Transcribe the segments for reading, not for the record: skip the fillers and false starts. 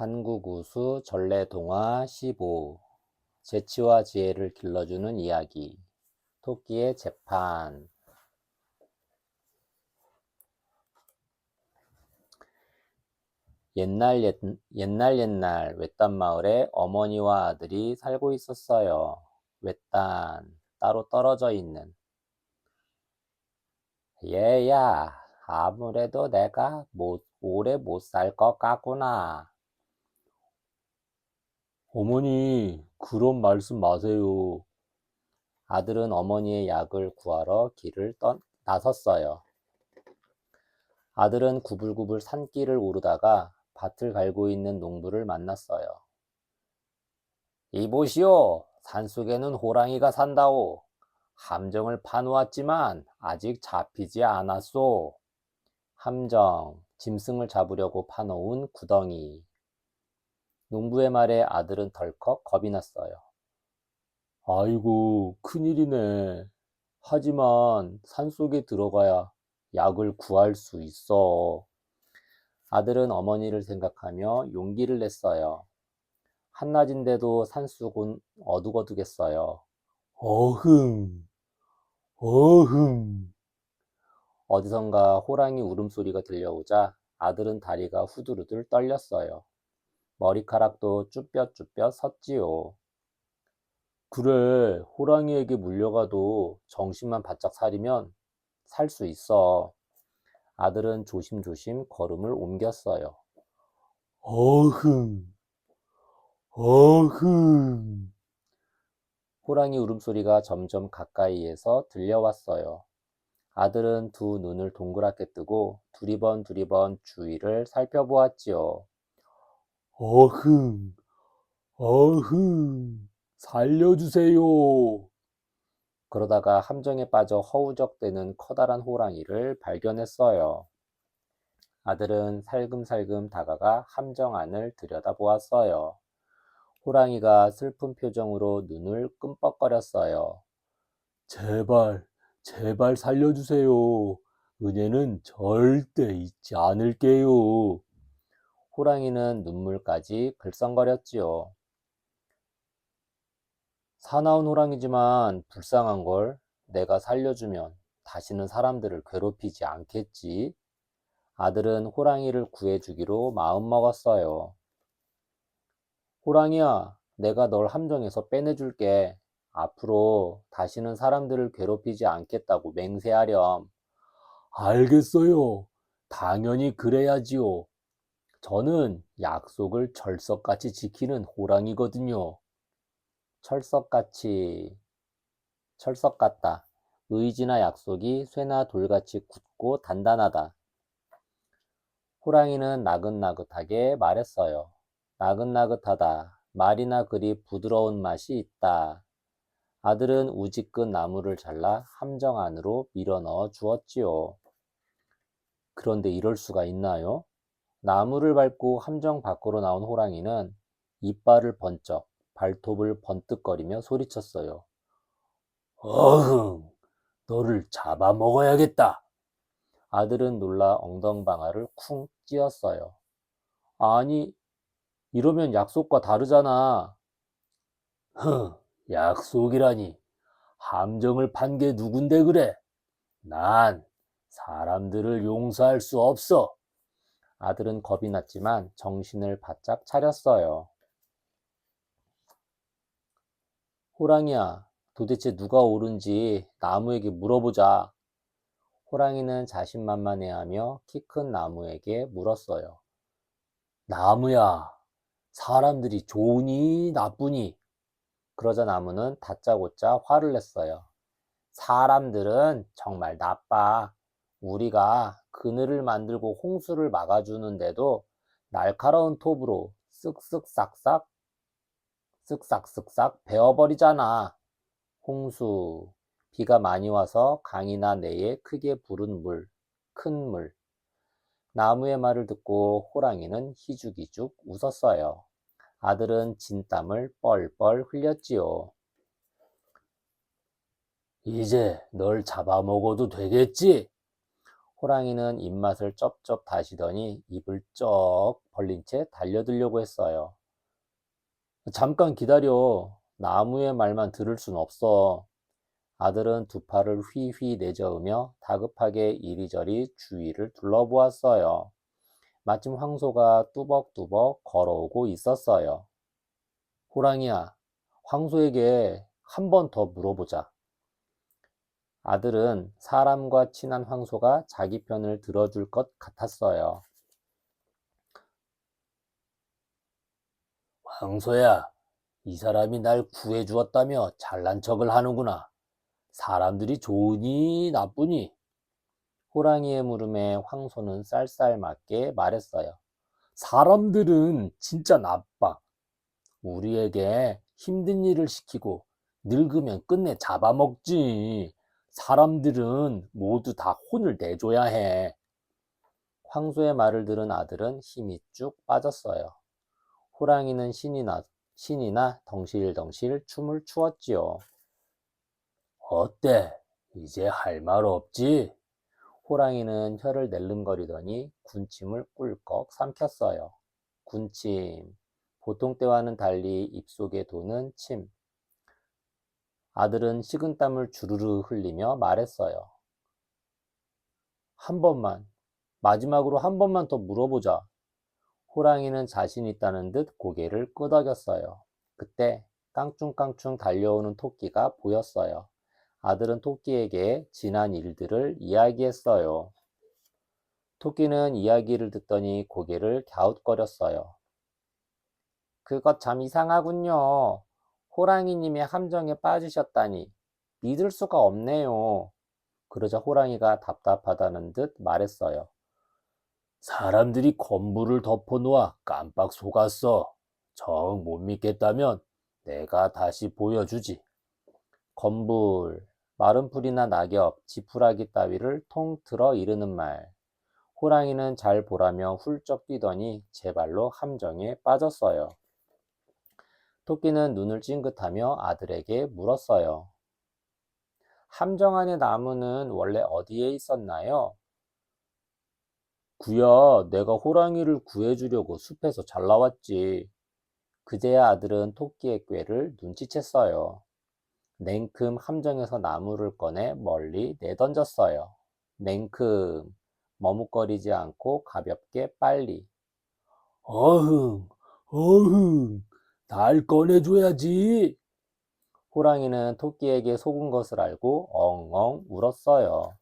한국우수 전래동화 15 재치와 지혜를 길러주는 이야기 토끼의 재판. 옛날 외딴 마을에 어머니와 아들이 살고 있었어요. 외딴 따로 떨어져 있는. 얘야, 아무래도 내가 오래 못 살 것 같구나. 어머니, 그런 말씀 마세요. 아들은 어머니의 약을 구하러 길을 나섰어요. 아들은 구불구불 산길을 오르다가 밭을 갈고 있는 농부를 만났어요. 이보시오, 산속에는 호랑이가 산다오. 함정을 파놓았지만 아직 잡히지 않았소. 함정, 짐승을 잡으려고 파놓은 구덩이. 농부의 말에 아들은 덜컥 겁이 났어요. 아이고, 큰일이네. 하지만 산속에 들어가야 약을 구할 수 있어. 아들은 어머니를 생각하며 용기를 냈어요. 한낮인데도 산속은 어둑어둑했어요. 어흥, 어흥. 어디선가 호랑이 울음소리가 들려오자 아들은 다리가 후두루들 떨렸어요. 머리카락도 쭈뼛쭈뼛 섰지요. 그래, 호랑이에게 물려가도 정신만 바짝 차리면 살 수 있어. 아들은 조심조심 걸음을 옮겼어요. 어흥, 어흥. 호랑이 울음소리가 점점 가까이에서 들려왔어요. 아들은 두 눈을 동그랗게 뜨고 두리번 주위를 살펴보았지요. 어흥, 어흥, 살려주세요. 그러다가 함정에 빠져 허우적대는 커다란 호랑이를 발견했어요. 아들은 살금살금 다가가 함정 안을 들여다보았어요. 호랑이가 슬픈 표정으로 눈을 끔뻑거렸어요. 제발, 제발 살려주세요. 은혜는 절대 잊지 않을게요. 호랑이는 눈물까지 글썽거렸지요. 사나운 호랑이지만 불쌍한걸. 내가 살려주면 다시는 사람들을 괴롭히지 않겠지. 아들은 호랑이를 구해주기로 마음먹었어요. 호랑이야, 내가 널 함정에서 빼내줄게. 앞으로 다시는 사람들을 괴롭히지 않겠다고 맹세하렴. 알겠어요. 당연히 그래야지요. 저는 약속을 철석같이 지키는 호랑이거든요. 철석같이, 철석 같다. 의지나 약속이 쇠나 돌같이 굳고 단단하다. 호랑이는 나긋나긋하게 말했어요. 나긋나긋하다. 말이나 그리 부드러운 맛이 있다. 아들은 우지끈 나무를 잘라 함정 안으로 밀어넣어 주었지요. 그런데 이럴 수가 있나요? 나무를 밟고 함정 밖으로 나온 호랑이는 이빨을 번쩍, 발톱을 번뜩거리며 소리쳤어요. 어흥, 너를 잡아먹어야겠다. 아들은 놀라 엉덩방아를 쿵 찧었어요. 아니, 이러면 약속과 다르잖아. 흥, 약속이라니. 함정을 판 게 누군데 그래? 난 사람들을 용서할 수 없어. 아들은 겁이 났지만 정신을 바짝 차렸어요. 호랑이야, 도대체 누가 옳은지 나무에게 물어보자. 호랑이는 자신만만해하며 키 큰 나무에게 물었어요. 나무야, 사람들이 좋으니 나쁘니? 그러자 나무는 다짜고짜 화를 냈어요. 사람들은 정말 나빠. 우리가 그늘을 만들고 홍수를 막아주는데도 날카로운 톱으로 쓱쓱 쓱싹쓱싹 베어버리잖아. 홍수, 비가 많이 와서 강이나 내에 크게 부른 물, 큰 물. 나무의 말을 듣고 호랑이는 희죽희죽 웃었어요. 아들은 진땀을 뻘뻘 흘렸지요. 이제 널 잡아먹어도 되겠지? 호랑이는 입맛을 쩝쩝 다시더니 입을 쩍 벌린 채 달려들려고 했어요. 잠깐 기다려. 나무의 말만 들을 순 없어. 아들은 두 팔을 휘휘 내저으며 다급하게 이리저리 주위를 둘러보았어요. 마침 황소가 뚜벅뚜벅 걸어오고 있었어요. 호랑이야, 황소에게 한 번 더 물어보자. 아들은 사람과 친한 황소가 자기 편을 들어줄 것 같았어요. 황소야, 이 사람이 날 구해주었다며 잘난 척을 하는구나. 사람들이 좋으니 나쁘니? 호랑이의 물음에 황소는 쌀쌀맞게 말했어요. 사람들은 진짜 나빠. 우리에게 힘든 일을 시키고 늙으면 끝내 잡아먹지. 사람들은 모두 다 혼을 내줘야 해. 황소의 말을 들은 아들은 힘이 쭉 빠졌어요. 호랑이는 신이나 덩실덩실 춤을 추었지요. 어때? 이제 할 말 없지? 호랑이는 혀를 낼름거리더니 군침을 꿀꺽 삼켰어요. 군침. 보통 때와는 달리 입속에 도는 침. 아들은 식은땀을 주르르 흘리며 말했어요. 한 번만, 마지막으로 한 번만 더 물어보자. 호랑이는 자신 있다는 듯 고개를 끄덕였어요. 그때 깡충깡충 달려오는 토끼가 보였어요. 아들은 토끼에게 지난 일들을 이야기했어요. 토끼는 이야기를 듣더니 고개를 갸웃거렸어요. 그것 참 이상하군요. 호랑이님의 함정에 빠지셨다니 믿을 수가 없네요. 그러자 호랑이가 답답하다는 듯 말했어요. 사람들이 건물을 덮어놓아 깜빡 속았어. 정 못 믿겠다면 내가 다시 보여주지. 건불, 마른 풀이나 낙엽, 지푸라기 따위를 통틀어 이르는 말. 호랑이는 잘 보라며 훌쩍 뛰더니 제 발로 함정에 빠졌어요. 토끼는 눈을 찡긋하며 아들에게 물었어요. 함정 안의 나무는 원래 어디에 있었나요? 구야, 내가 호랑이를 구해주려고 숲에서 잘 나왔지. 그제야 아들은 토끼의 꾀를 눈치챘어요. 냉큼 함정에서 나무를 꺼내 멀리 내던졌어요. 냉큼, 머뭇거리지 않고 가볍게 빨리. 어흥, 어흥, 날 꺼내줘야지. 호랑이는 토끼에게 속은 것을 알고 엉엉 울었어요.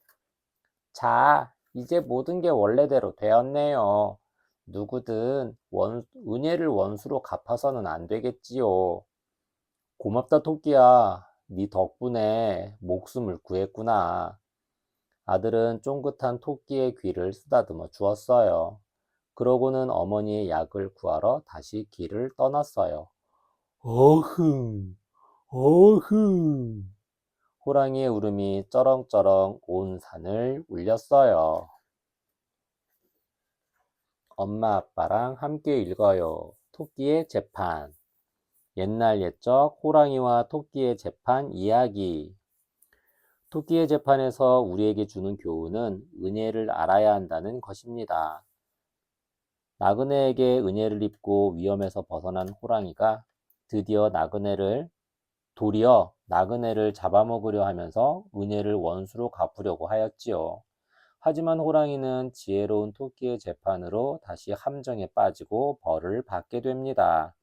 자, 이제 모든 게 원래대로 되었네요. 누구든 은혜를 원수로 갚아서는 안 되겠지요. 고맙다, 토끼야. 네 덕분에 목숨을 구했구나. 아들은 쫑긋한 토끼의 귀를 쓰다듬어 주었어요. 그러고는 어머니의 약을 구하러 다시 길을 떠났어요. 어흥, 어흥. 호랑이의 울음이 쩌렁쩌렁 온 산을 울렸어요. 엄마 아빠랑 함께 읽어요. 토끼의 재판. 옛날 옛적 호랑이와 토끼의 재판 이야기. 토끼의 재판에서 우리에게 주는 교훈은 은혜를 알아야 한다는 것입니다. 나그네에게 은혜를 입고 위험에서 벗어난 호랑이가 도리어 나그네를 잡아먹으려 하면서 은혜를 원수로 갚으려고 하였지요. 하지만 호랑이는 지혜로운 토끼의 재판으로 다시 함정에 빠지고 벌을 받게 됩니다.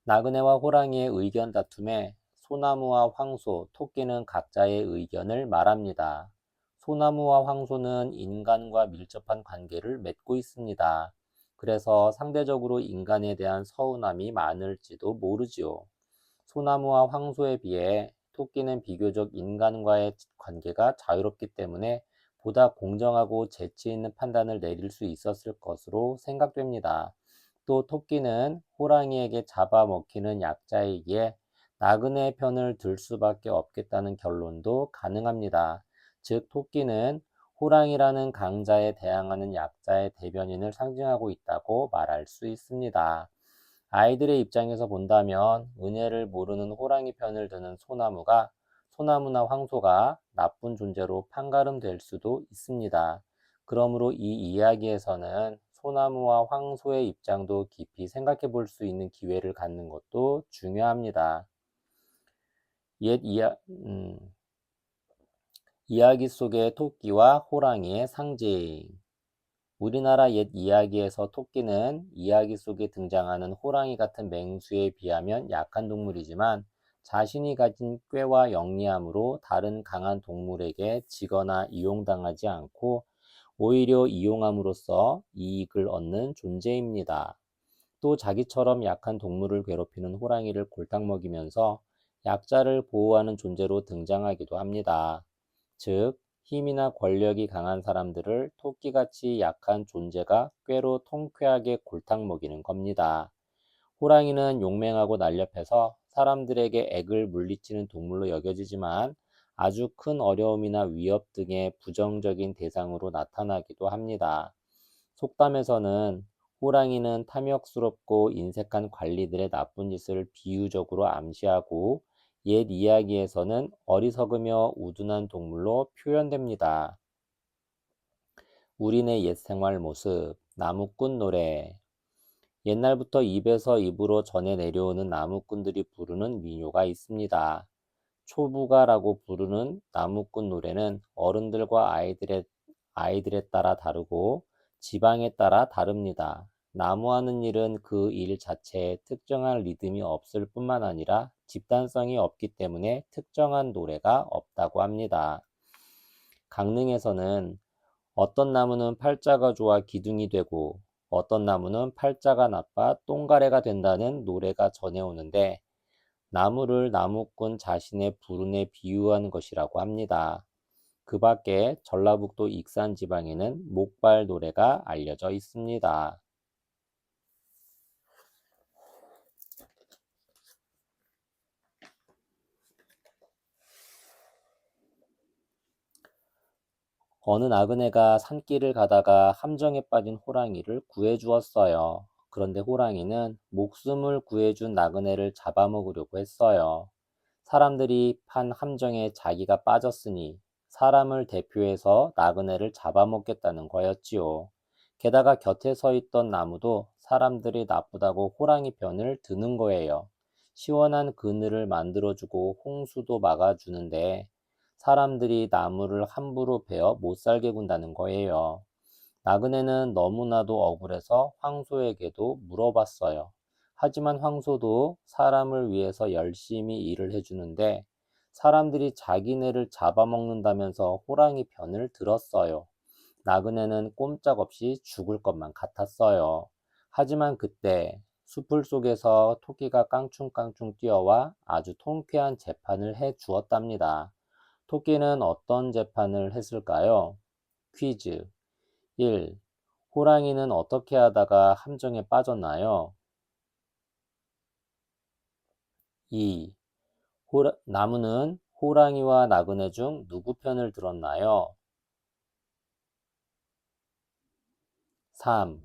나그네와 호랑이의 의견 다툼에 소나무와 황소, 토끼는 각자의 의견을 말합니다. 소나무와 황소는 인간과 밀접한 관계를 맺고 있습니다. 그래서 상대적으로 인간에 대한 서운함이 많을지도 모르지요. 소나무와 황소에 비해 토끼는 비교적 인간과의 관계가 자유롭기 때문에 보다 공정하고 재치 있는 판단을 내릴 수 있었을 것으로 생각됩니다. 또 토끼는 호랑이에게 잡아먹히는 약자이기에 나그네의 편을 들 수밖에 없겠다는 결론도 가능합니다. 즉, 토끼는 호랑이라는 강자에 대항하는 약자의 대변인을 상징하고 있다고 말할 수 있습니다. 아이들의 입장에서 본다면 은혜를 모르는 호랑이 편을 드는 소나무나 황소가 나쁜 존재로 판가름될 수도 있습니다. 그러므로 이 이야기에서는 소나무와 황소의 입장도 깊이 생각해 볼 수 있는 기회를 갖는 것도 중요합니다. 옛 이야기 속의 토끼와 호랑이의 상징. 우리나라 옛 이야기에서 토끼는 이야기 속에 등장하는 호랑이 같은 맹수에 비하면 약한 동물이지만 자신이 가진 꾀와 영리함으로 다른 강한 동물에게 지거나 이용당하지 않고 오히려 이용함으로써 이익을 얻는 존재입니다. 또 자기처럼 약한 동물을 괴롭히는 호랑이를 골탕 먹이면서 약자를 보호하는 존재로 등장하기도 합니다. 즉, 힘이나 권력이 강한 사람들을 토끼같이 약한 존재가 꾀로 통쾌하게 골탕 먹이는 겁니다. 호랑이는 용맹하고 날렵해서 사람들에게 액을 물리치는 동물로 여겨지지만 아주 큰 어려움이나 위협 등의 부정적인 대상으로 나타나기도 합니다. 속담에서는 호랑이는 탐욕스럽고 인색한 관리들의 나쁜 짓을 비유적으로 암시하고 옛 이야기에서는 어리석으며 우둔한 동물로 표현됩니다. 우리네 옛 생활 모습, 나무꾼 노래. 옛날부터 입에서 입으로 전해 내려오는 나무꾼들이 부르는 민요가 있습니다. 초부가라고 부르는 나무꾼 노래는 어른들과 아이들에 따라 다르고 지방에 따라 다릅니다. 나무하는 일은 그 일 자체에 특정한 리듬이 없을 뿐만 아니라 집단성이 없기 때문에 특정한 노래가 없다고 합니다. 강릉에서는 어떤 나무는 팔자가 좋아 기둥이 되고 어떤 나무는 팔자가 나빠 똥가래가 된다는 노래가 전해오는데 나무를 나무꾼 자신의 불운에 비유한 것이라고 합니다. 그 밖에 전라북도 익산 지방에는 목발 노래가 알려져 있습니다. 어느 나그네가 산길을 가다가 함정에 빠진 호랑이를 구해주었어요. 그런데 호랑이는 목숨을 구해준 나그네를 잡아먹으려고 했어요. 사람들이 판 함정에 자기가 빠졌으니 사람을 대표해서 나그네를 잡아먹겠다는 거였지요. 게다가 곁에 서 있던 나무도 사람들이 나쁘다고 호랑이 편을 드는 거예요. 시원한 그늘을 만들어주고 홍수도 막아주는데 사람들이 나무를 함부로 베어 못 살게 군다는 거예요. 나그네는 너무나도 억울해서 황소에게도 물어봤어요. 하지만 황소도 사람을 위해서 열심히 일을 해주는데 사람들이 자기네를 잡아먹는다면서 호랑이 편을 들었어요. 나그네는 꼼짝없이 죽을 것만 같았어요. 하지만 그때 숲을 속에서 토끼가 깡충깡충 뛰어와 아주 통쾌한 재판을 해 주었답니다. 토끼는 어떤 재판을 했을까요? 퀴즈. 1. 호랑이는 어떻게 하다가 함정에 빠졌나요? 2. 나무는 호랑이와 나그네 중 누구 편을 들었나요? 3.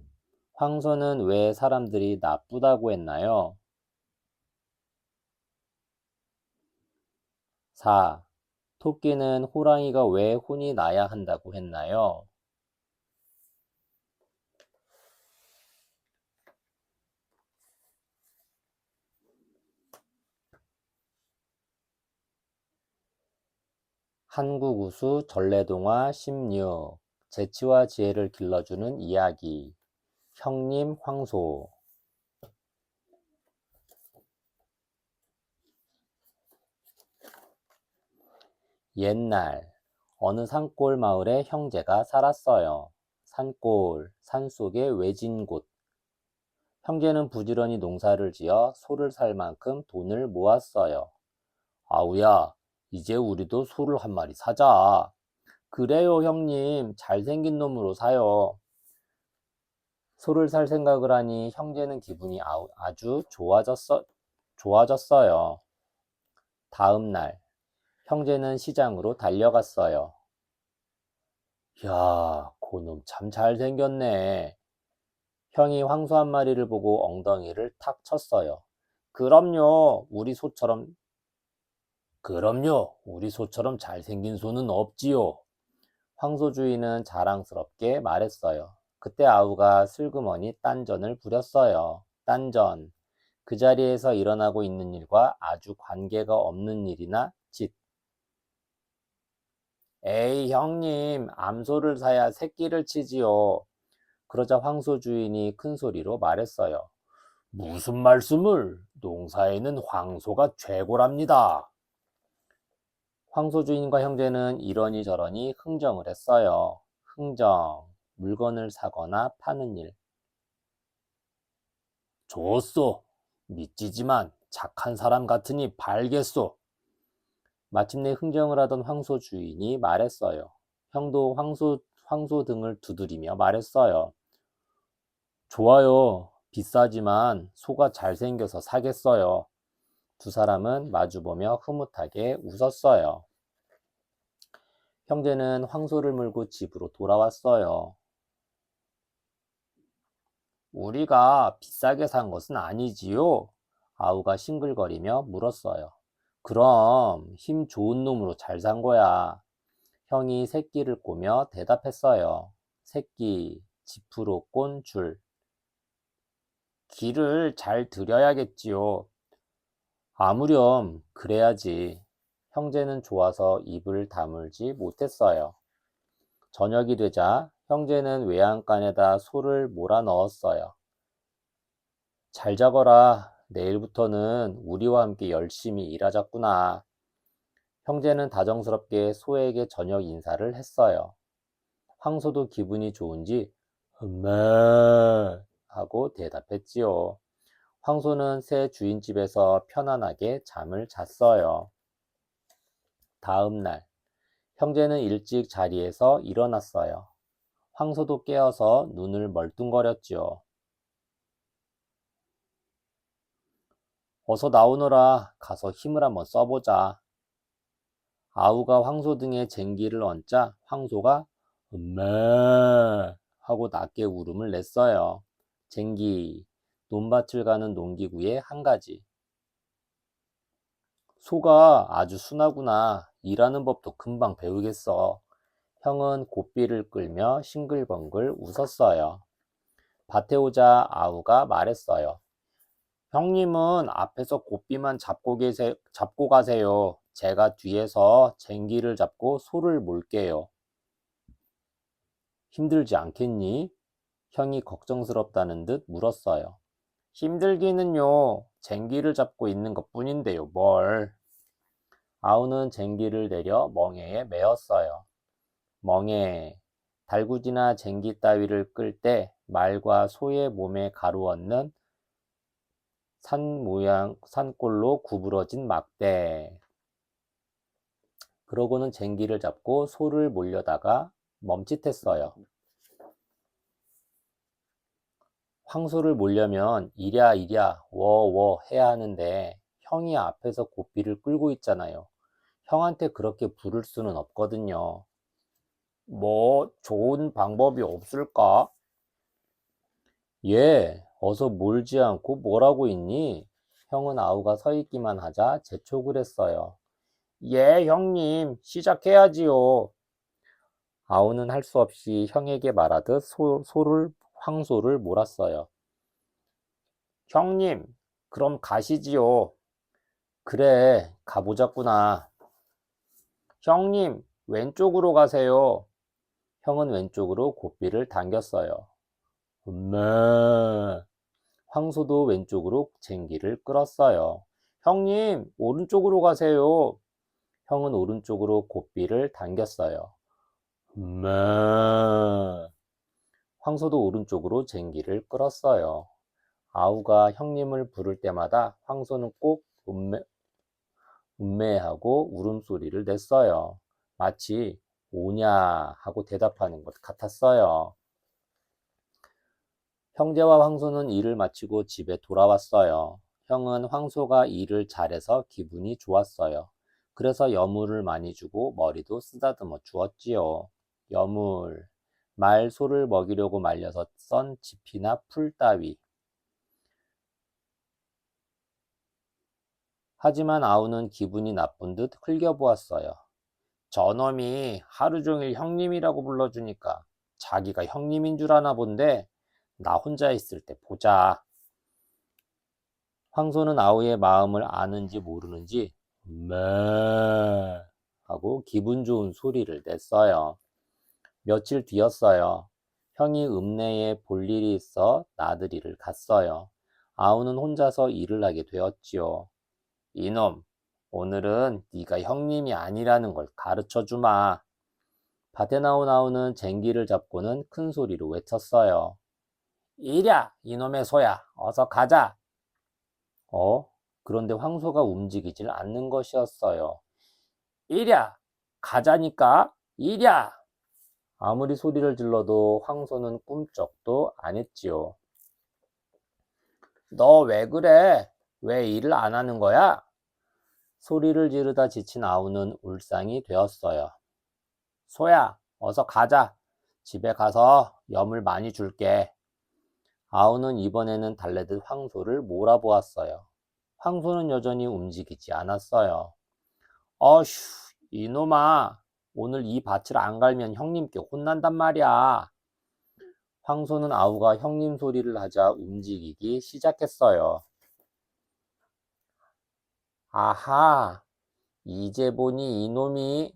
황소는 왜 사람들이 나쁘다고 했나요? 4. 토끼는 호랑이가 왜 혼이 나야 한다고 했나요? 한국우수 전래동화 16. 재치와 지혜를 길러주는 이야기. 형님 황소. 옛날 어느 산골 마을에 형제가 살았어요. 산골, 산속의 외진 곳. 형제는 부지런히 농사를 지어 소를 살 만큼 돈을 모았어요. 아우야, 이제 우리도 소를 한 마리 사자. 그래요, 형님. 잘생긴 놈으로 사요. 소를 살 생각을 하니 형제는 기분이 아주 좋아졌어요. 다음 날, 형제는 시장으로 달려갔어요. 야, 그놈 참 잘생겼네. 형이 황소 한 마리를 보고 엉덩이를 탁 쳤어요. 그럼요, 우리 소처럼 그럼요, 우리 소처럼 잘생긴 소는 없지요. 황소 주인은 자랑스럽게 말했어요. 그때 아우가 슬그머니 딴전을 부렸어요. 딴전. 그 자리에서 일어나고 있는 일과 아주 관계가 없는 일이나 짓. 에이, 형님, 암소를 사야 새끼를 치지요. 그러자 황소 주인이 큰 소리로 말했어요. 무슨 말씀을? 농사에는 황소가 최고랍니다. 황소 주인과 형제는 이러니 저러니 흥정을 했어요. 흥정, 물건을 사거나 파는 일. 좋소. 믿지지만 착한 사람 같으니 발겠소. 마침내 흥정을 하던 황소 주인이 말했어요. 형도 황소 등을 두드리며 말했어요. 좋아요. 비싸지만 소가 잘생겨서 사겠어요. 두 사람은 마주보며 흐뭇하게 웃었어요. 형제는 황소를 몰고 집으로 돌아왔어요. 우리가 비싸게 산 것은 아니지요? 아우가 싱글거리며 물었어요. 그럼 힘 좋은 놈으로 잘 산 거야. 형이 새끼를 꼬며 대답했어요. 새끼, 지푸로 꼰 줄. 길을 잘 들여야겠지요. 아무렴, 그래야지. 형제는 좋아서 입을 다물지 못했어요. 저녁이 되자 형제는 외양간에다 소를 몰아 넣었어요. 잘 자거라. 내일부터는 우리와 함께 열심히 일하자꾸나. 형제는 다정스럽게 소에게 저녁 인사를 했어요. 황소도 기분이 좋은지 엄마 하고 대답했지요. 황소는 새 주인집에서 편안하게 잠을 잤어요. 다음 날, 형제는 일찍 자리에서 일어났어요. 황소도 깨어서 눈을 멀뚱거렸지요. 어서 나오너라. 가서 힘을 한번 써보자. 아우가 황소 등에 쟁기를 얹자 황소가 엄마 하고 낮게 울음을 냈어요. 쟁기, 논밭을 가는 농기구의 한 가지. 소가 아주 순하구나. 일하는 법도 금방 배우겠어. 형은 고삐를 끌며 싱글벙글 웃었어요. 밭에 오자 아우가 말했어요. 형님은 앞에서 고삐만 잡고 가세요. 제가 뒤에서 쟁기를 잡고 소를 몰게요. 힘들지 않겠니? 형이 걱정스럽다는 듯 물었어요. 힘들기는요. 쟁기를 잡고 있는 것뿐인데요. 뭘. 아우는 쟁기를 내려 멍에에 메었어요. 멍에. 달구지나 쟁기 따위를 끌 때 말과 소의 몸에 가루얹는 산꼴로 구부러진 막대. 그러고는 쟁기를 잡고 소를 몰려다가 멈칫했어요. 황소를 몰려면 이랴 이랴 워워 해야 하는데 형이 앞에서 고삐를 끌고 있잖아요. 형한테 그렇게 부를 수는 없거든요. 뭐 좋은 방법이 없을까? 예, 어서 몰지 않고 뭐라고 있니? 형은 아우가 서 있기만 하자 재촉을 했어요. 예, 형님, 시작해야지요. 아우는 할 수 없이 형에게 말하듯 황소를 몰았어요. 형님, 그럼 가시지요. 그래, 가보자꾸나. 형님, 왼쪽으로 가세요. 형은 왼쪽으로 고삐를 당겼어요. 엄마. 황소도 왼쪽으로 쟁기를 끌었어요. 형님, 오른쪽으로 가세요. 형은 오른쪽으로 고삐를 당겼어요. 엄마. 황소도 오른쪽으로 쟁기를 끌었어요. 아우가 형님을 부를 때마다 황소는 꼭 음매하고 울음소리를 냈어요. 마치 오냐 하고 대답하는 것 같았어요. 형제와 황소는 일을 마치고 집에 돌아왔어요. 형은 황소가 일을 잘해서 기분이 좋았어요. 그래서 여물을 많이 주고 머리도 쓰다듬어 주었지요. 여물, 소를 먹이려고 말려서 썬 짚이나 풀 따위. 하지만 아우는 기분이 나쁜 듯 흘겨보았어요. 저놈이 하루 종일 형님이라고 불러주니까 자기가 형님인 줄 아나 본데 나 혼자 있을 때 보자. 황소는 아우의 마음을 아는지 모르는지 매 하고 기분 좋은 소리를 냈어요. 며칠 뒤였어요. 형이 읍내에 볼 일이 있어 나들이를 갔어요. 아우는 혼자서 일을 하게 되었지요. 이놈, 오늘은 네가 형님이 아니라는 걸 가르쳐 주마. 밭에 나온 아우는 쟁기를 잡고는 큰 소리로 외쳤어요. 이랴, 이놈의 소야, 어서 가자. 어? 그런데 황소가 움직이질 않는 것이었어요. 이랴, 가자니까, 이랴. 아무리 소리를 질러도 황소는 꿈쩍도 안 했지요. 너 왜 그래? 왜 일을 안 하는 거야? 소리를 지르다 지친 아우는 울상이 되었어요. 소야, 어서 가자. 집에 가서 염을 많이 줄게. 아우는 이번에는 달래듯 황소를 몰아보았어요. 황소는 여전히 움직이지 않았어요. 어휴, 이놈아, 오늘 이 밭을 안 갈면 형님께 혼난단 말이야. 황소는 아우가 형님 소리를 하자 움직이기 시작했어요. 아하, 이제 보니 이놈이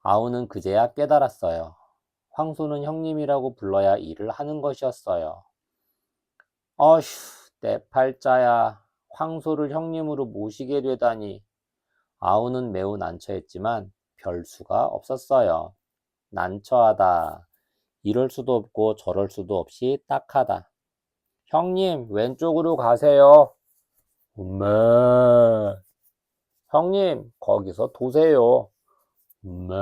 아우는 그제야 깨달았어요. 황소는 형님이라고 불러야 일을 하는 것이었어요. 어휴, 내 팔자야. 황소를 형님으로 모시게 되다니. 아우는 매우 난처했지만 별 수가 없었어요. 난처하다. 이럴 수도 없고 저럴 수도 없이 딱하다. 형님, 왼쪽으로 가세요. 음메. 형님, 거기서 도세요. 음메.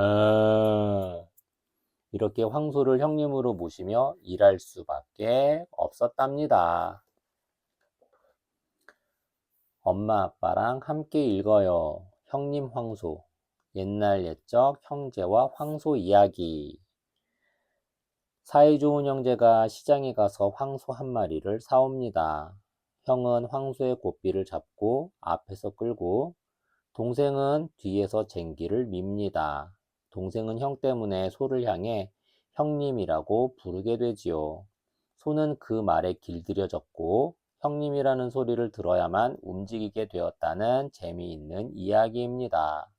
이렇게 황소를 형님으로 모시며 일할 수밖에 없었답니다. 엄마 아빠랑 함께 읽어요. 형님 황소. 옛날 옛적 형제와 황소 이야기. 사이 좋은 형제가 시장에 가서 황소 한 마리를 사옵니다. 형은 황소의 고삐를 잡고 앞에서 끌고 동생은 뒤에서 쟁기를 밉니다. 동생은 형 때문에 소를 향해 형님이라고 부르게 되지요. 소는 그 말에 길들여졌고 형님이라는 소리를 들어야만 움직이게 되었다는 재미있는 이야기입니다.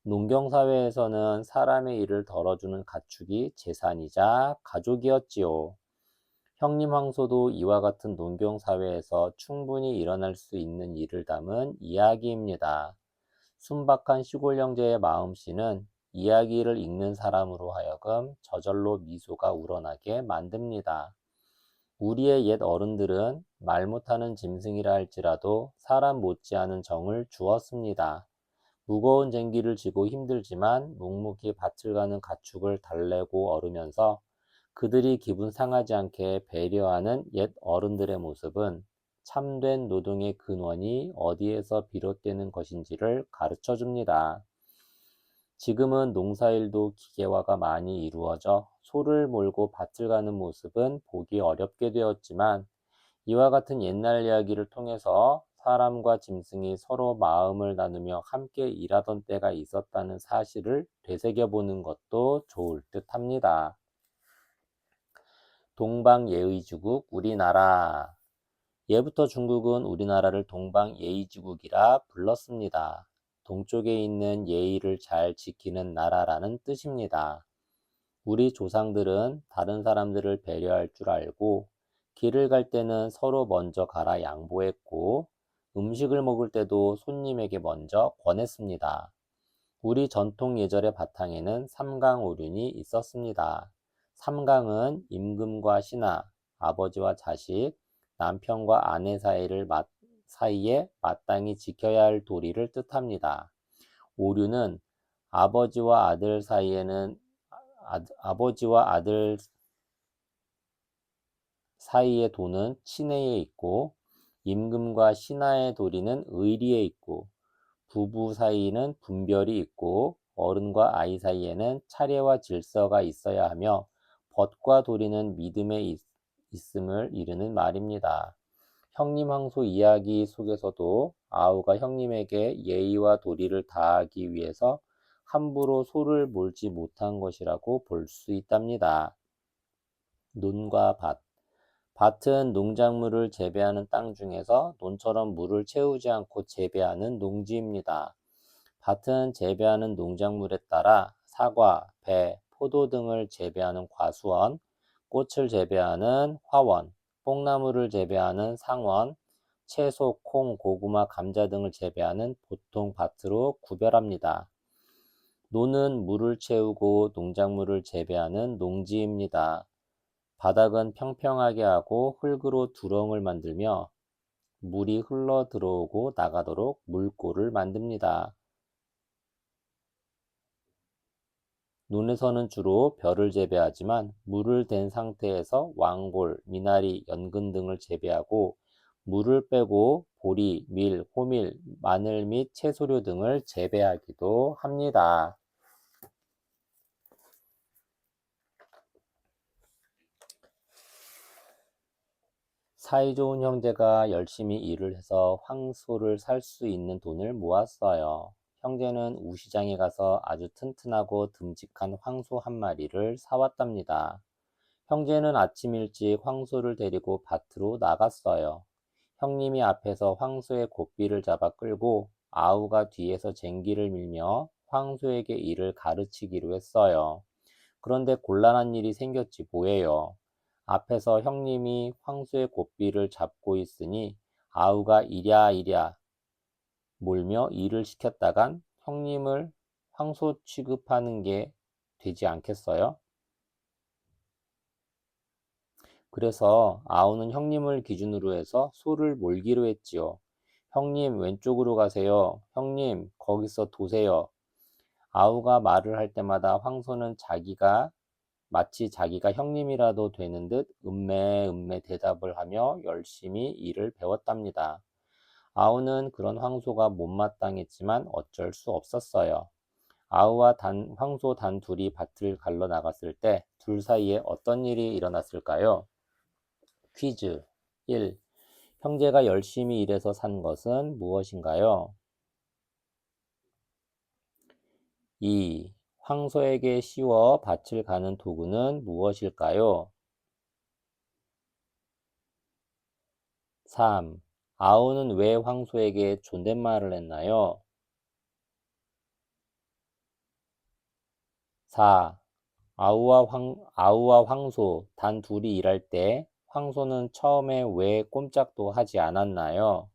농경사회에서는 사람의 일을 덜어주는 가축이 재산이자 가족이었지요. 형님 황소도 이와 같은 농경사회에서 충분히 일어날 수 있는 일을 담은 이야기입니다. 순박한 시골 형제의 마음씨는 이야기를 읽는 사람으로 하여금 저절로 미소가 우러나게 만듭니다. 우리의 옛 어른들은 말 못하는 짐승이라 할지라도 사람 못지않은 정을 주었습니다. 무거운 쟁기를 지고 힘들지만 묵묵히 밭을 가는 가축을 달래고 어르면서 그들이 기분 상하지 않게 배려하는 옛 어른들의 모습은 참된 노동의 근원이 어디에서 비롯되는 것인지를 가르쳐 줍니다. 지금은 농사일도 기계화가 많이 이루어져 소를 몰고 밭을 가는 모습은 보기 어렵게 되었지만 이와 같은 옛날 이야기를 통해서 사람과 짐승이 서로 마음을 나누며 함께 일하던 때가 있었다는 사실을 되새겨보는 것도 좋을 듯합니다. 동방예의지국 우리나라. 예부터 중국은 우리나라를 동방예의지국이라 불렀습니다. 동쪽에 있는 예의를 잘 지키는 나라라는 뜻입니다. 우리 조상들은 다른 사람들을 배려할 줄 알고 길을 갈 때는 서로 먼저 가라 양보했고 음식을 먹을 때도 손님에게 먼저 권했습니다. 우리 전통 예절의 바탕에는 삼강오륜이 있었습니다. 삼강은 임금과 신하, 아버지와 자식, 남편과 아내 사이에 마땅히 지켜야 할 도리를 뜻합니다. 오륜은 아버지와 아들 사이의 도는 친애에 있고 임금과 신하의 도리는 의리에 있고 부부 사이는 분별이 있고 어른과 아이 사이에는 차례와 질서가 있어야 하며 법과 도리는 믿음에 있음을 이르는 말입니다. 형님 황소 이야기 속에서도 아우가 형님에게 예의와 도리를 다하기 위해서 함부로 소를 몰지 못한 것이라고 볼 수 있답니다. 논과 밭. 밭은 농작물을 재배하는 땅 중에서 논처럼 물을 채우지 않고 재배하는 농지입니다. 밭은 재배하는 농작물에 따라 사과, 배, 포도 등을 재배하는 과수원, 꽃을 재배하는 화원, 뽕나무를 재배하는 상원, 채소, 콩, 고구마, 감자 등을 재배하는 보통 밭으로 구별합니다. 논은 물을 채우고 농작물을 재배하는 농지입니다. 바닥은 평평하게 하고 흙으로 두렁을 만들며 물이 흘러 들어오고 나가도록 물골을 만듭니다. 논에서는 주로 벼를 재배하지만 물을 댄 상태에서 왕골, 미나리, 연근 등을 재배하고 물을 빼고 보리, 밀, 호밀, 마늘 및 채소류 등을 재배하기도 합니다. 사이좋은 형제가 열심히 일을 해서 황소를 살 수 있는 돈을 모았어요. 형제는 우시장에 가서 아주 튼튼하고 듬직한 황소 한 마리를 사왔답니다. 형제는 아침 일찍 황소를 데리고 밭으로 나갔어요. 형님이 앞에서 황소의 고삐를 잡아 끌고 아우가 뒤에서 쟁기를 밀며 황소에게 일을 가르치기로 했어요. 그런데 곤란한 일이 생겼지 뭐예요. 앞에서 형님이 황소의 고삐를 잡고 있으니 아우가 이랴이랴 몰며 일을 시켰다간 형님을 황소 취급하는 게 되지 않겠어요? 그래서 아우는 형님을 기준으로 해서 소를 몰기로 했지요. 형님 왼쪽으로 가세요. 형님 거기서 도세요. 아우가 말을 할 때마다 황소는 마치 자기가 형님이라도 되는 듯 음매음매 대답을 하며 열심히 일을 배웠답니다. 아우는 그런 황소가 못마땅했지만 어쩔 수 없었어요. 아우와 황소 단 둘이 밭을 갈러 나갔을 때 둘 사이에 어떤 일이 일어났을까요? 퀴즈 1. 형제가 열심히 일해서 산 것은 무엇인가요? 2. 황소에게 씌워 밭을 가는 도구는 무엇일까요? 3. 아우는 왜 황소에게 존댓말을 했나요? 4. 아우와 황소 단 둘이 일할 때 황소는 처음에 왜 꼼짝도 하지 않았나요?